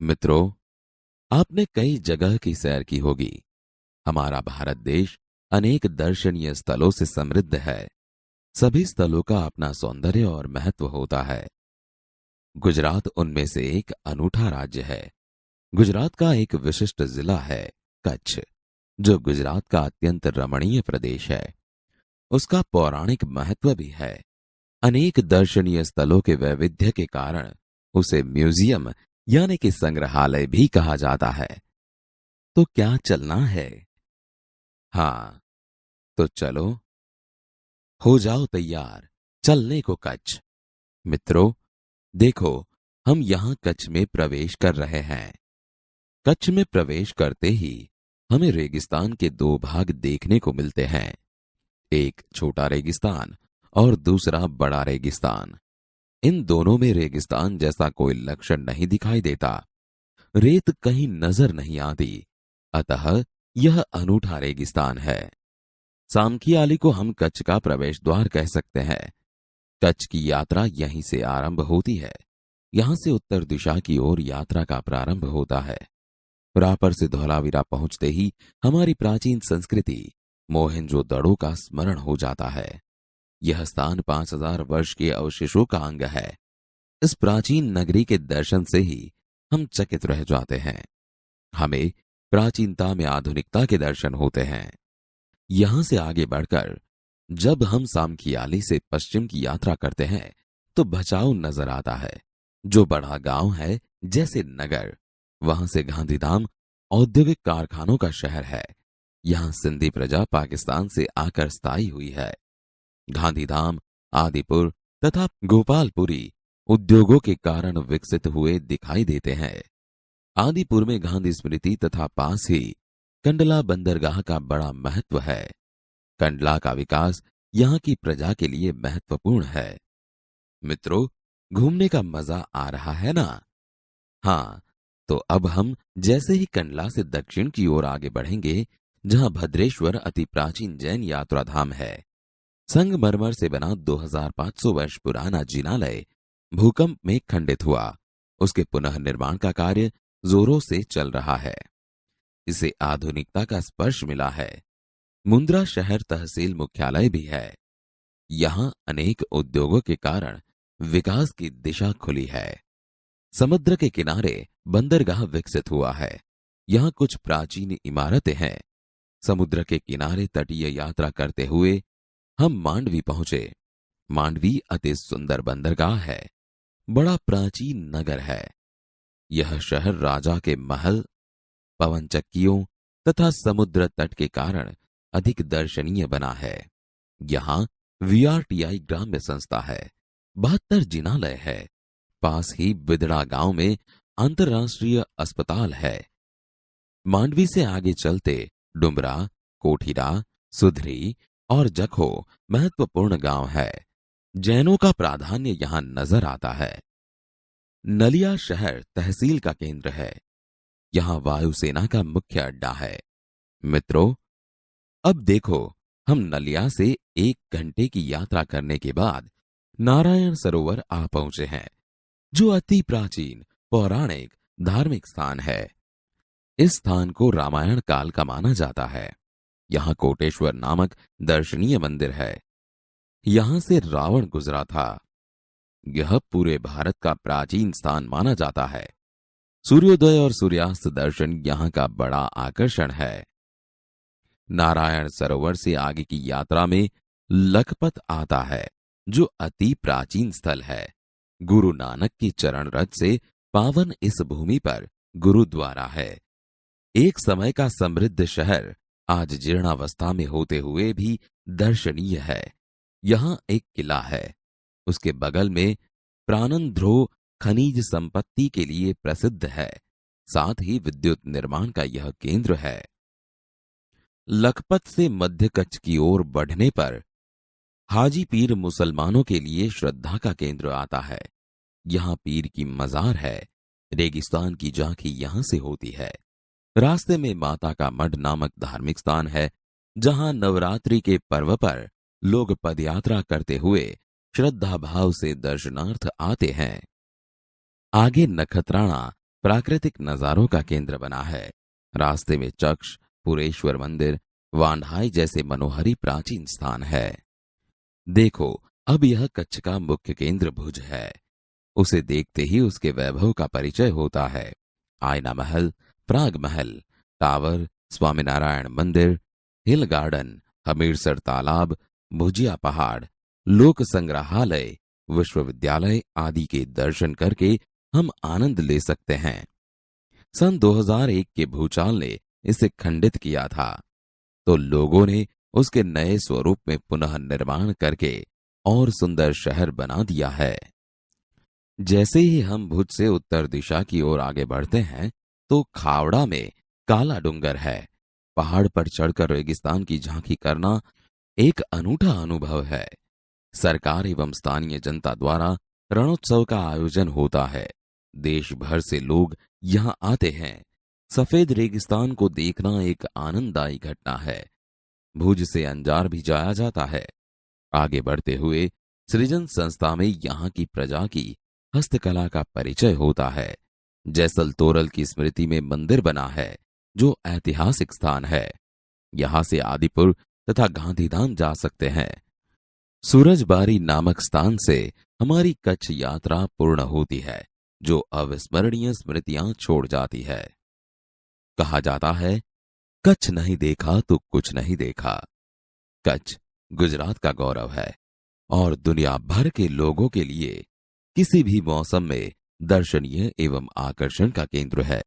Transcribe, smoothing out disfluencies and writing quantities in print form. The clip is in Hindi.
मित्रों, आपने कई जगह की सैर की होगी। हमारा भारत देश अनेक दर्शनीय स्थलों से समृद्ध है। सभी स्थलों का अपना सौंदर्य और महत्व होता है। गुजरात उनमें से एक अनूठा राज्य है। गुजरात का एक विशिष्ट जिला है कच्छ, जो गुजरात का अत्यंत रमणीय प्रदेश है। उसका पौराणिक महत्व भी है। अनेक दर्शनीय स्थलों के वैविध्य के कारण उसे म्यूजियम यानी कि संग्रहालय भी कहा जाता है। तो क्या चलना है? हाँ, तो चलो, हो जाओ तैयार चलने को कच्छ। मित्रों, देखो, हम यहाँ कच्छ में प्रवेश कर रहे हैं। कच्छ में प्रवेश करते ही हमें रेगिस्तान के दो भाग देखने को मिलते हैं। एक छोटा रेगिस्तान और दूसरा बड़ा रेगिस्तान। इन दोनों में रेगिस्तान जैसा कोई लक्षण नहीं दिखाई देता। रेत कहीं नजर नहीं आती। अतः यह अनूठा रेगिस्तान है। सामखियाली को हम कच्छ का प्रवेश द्वार कह सकते हैं। कच्छ की यात्रा यहीं से आरंभ होती है। यहां से उत्तर दिशा की ओर यात्रा का प्रारंभ होता है। रापर से धौलावीरा पहुंचते ही हमारी प्राचीन संस्कृति मोहनजोदड़ो का स्मरण हो जाता है। यह स्थान 5000 वर्ष के अवशेषों का अंग है। इस प्राचीन नगरी के दर्शन से ही हम चकित रह जाते हैं। हमें प्राचीनता में आधुनिकता के दर्शन होते हैं। यहां से आगे बढ़कर जब हम सामखियाली से पश्चिम की यात्रा करते हैं तो भचाऊ नजर आता है, जो बड़ा गांव है जैसे नगर। वहां से गांधीधाम औद्योगिक कारखानों का शहर है। यहां सिंधी प्रजा पाकिस्तान से आकर स्थायी हुई है। गांधीधाम, आदिपुर तथा गोपालपुरी उद्योगों के कारण विकसित हुए दिखाई देते हैं। आदिपुर में गांधी स्मृति तथा पास ही कंडला बंदरगाह का बड़ा महत्व है। कंडला का विकास यहाँ की प्रजा के लिए महत्वपूर्ण है। मित्रों, घूमने का मजा आ रहा है ना? हाँ, तो अब हम जैसे ही कंडला से दक्षिण की ओर आगे बढ़ेंगे, जहां भद्रेश्वर अति प्राचीन जैन यात्रा धाम है। संगमरमर से बना 2500 वर्ष पुराना जिनालय भूकंप में खंडित हुआ। उसके पुनः निर्माण का कार्य जोरों से चल रहा है। इसे आधुनिकता का स्पर्श मिला है। मुंद्रा शहर तहसील मुख्यालय भी है। यहां अनेक उद्योगों के कारण विकास की दिशा खुली है। समुद्र के किनारे बंदरगाह विकसित हुआ है। यहां कुछ प्राचीन इमारतें हैं। समुद्र के किनारे तटीय यात्रा करते हुए हम मांडवी पहुंचे। मांडवी अति सुंदर बंदरगाह है। बड़ा प्राचीन नगर है। यह शहर राजा के महल, पवन चक्कियों तथा समुद्र तट के कारण अधिक दर्शनीय बना है। यहाँ वीआरटीआई ग्राम्य संस्था है। 72 जिनालय है। पास ही बिदड़ा गांव में अंतर्राष्ट्रीय अस्पताल है। मांडवी से आगे चलते डुमरा, कोठीरा, सुधरी और जखो महत्वपूर्ण गांव है। जैनों का प्राधान्य यहां नजर आता है। नलिया शहर तहसील का केंद्र है। यहां वायुसेना का मुख्य अड्डा है। मित्रों, अब देखो, हम नलिया से 1 घंटे की यात्रा करने के बाद नारायण सरोवर आ पहुंचे हैं, जो अति प्राचीन पौराणिक धार्मिक स्थान है। इस स्थान को रामायण काल का माना जाता है। यहाँ कोटेश्वर नामक दर्शनीय मंदिर है। यहां से रावण गुजरा था। यह पूरे भारत का प्राचीन स्थान माना जाता है। सूर्योदय और सूर्यास्त दर्शन यहाँ का बड़ा आकर्षण है। नारायण सरोवर से आगे की यात्रा में लखपत आता है, जो अति प्राचीन स्थल है। गुरु नानक की चरण रज से पावन इस भूमि पर गुरुद्वारा है। एक समय का समृद्ध शहर आज जीर्णावस्था में होते हुए भी दर्शनीय है। यहाँ एक किला है। उसके बगल में प्राणंध्रो खनिज संपत्ति के लिए प्रसिद्ध है। साथ ही विद्युत निर्माण का यह केंद्र है। लखपत से मध्य कच्छ की ओर बढ़ने पर हाजी पीर मुसलमानों के लिए श्रद्धा का केंद्र आता है। यहाँ पीर की मजार है। रेगिस्तान की झांकी यहां से होती है। रास्ते में माता का मठ नामक धार्मिक स्थान है, जहां नवरात्रि के पर्व पर लोग पदयात्रा करते हुए श्रद्धा भाव से दर्शनार्थ आते हैं। आगे नखत्राणा प्राकृतिक नजारों का केंद्र बना है। रास्ते में चक्ष, पुरेश्वर मंदिर, वांढाई जैसे मनोहरी प्राचीन स्थान है। देखो, अब यह कच्छ का मुख्य केंद्र भुज है। उसे देखते ही उसके वैभव का परिचय होता है। आयना महल, प्राग महल, टावर, स्वामीनारायण मंदिर, हिल गार्डन, हमीरसर तालाब, भुजिया पहाड़, लोक संग्रहालय, विश्वविद्यालय आदि के दर्शन करके हम आनंद ले सकते हैं। सन 2001 के भूचाल ने इसे खंडित किया था, तो लोगों ने उसके नए स्वरूप में पुनः निर्माण करके और सुंदर शहर बना दिया है। जैसे ही हम भुज से उत्तर दिशा की ओर आगे बढ़ते हैं, तो खावड़ा में काला डूंगर है। पहाड़ पर चढ़कर रेगिस्तान की झांकी करना एक अनूठा अनुभव है। सरकार एवं स्थानीय जनता द्वारा रणोत्सव का आयोजन होता है। देश भर से लोग यहाँ आते हैं। सफेद रेगिस्तान को देखना एक आनंददायी घटना है। भुज से अंजार भी जाया जाता है। आगे बढ़ते हुए सृजन संस्था में यहाँ की प्रजा की हस्तकला का परिचय होता है। जैसल तोरल की स्मृति में मंदिर बना है, जो ऐतिहासिक स्थान है। यहाँ से आदिपुर तथा गांधीधाम जा सकते हैं। सूरजबारी नामक स्थान से हमारी कच्छ यात्रा पूर्ण होती है, जो अविस्मरणीय स्मृतियां छोड़ जाती है। कहा जाता है, कच्छ नहीं देखा तो कुछ नहीं देखा। कच्छ गुजरात का गौरव है और दुनिया भर के लोगों के लिए किसी भी मौसम में दर्शनीय एवं आकर्षण का केंद्र है।